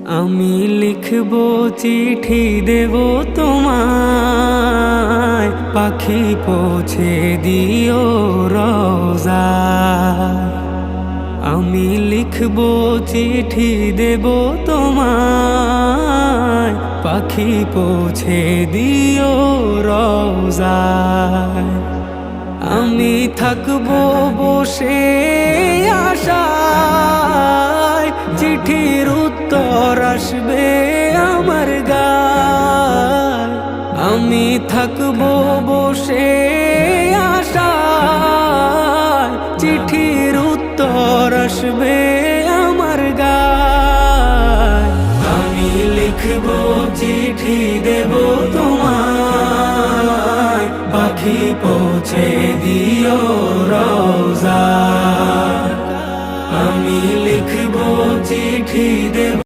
আমি লিখবো চিঠি দেব তোমায়, পাখি পৌঁছে দিও রোজায়। আমি লিখবো চিঠি দেব তোমায়, পাখি পৌঁছে দিও রোজায়। আমি থাকবো বসে আশায়, চিঠির উত্তর আসবে আমার গায়। আমি থাকবো বসে আশায়, চিঠির উত্তর আসবে আমার গায়। আমি লিখবো চিঠি দেব তোমায়, পাখি পৌঁছে দিও রোজায়। আমি লিখবো চিঠি দেব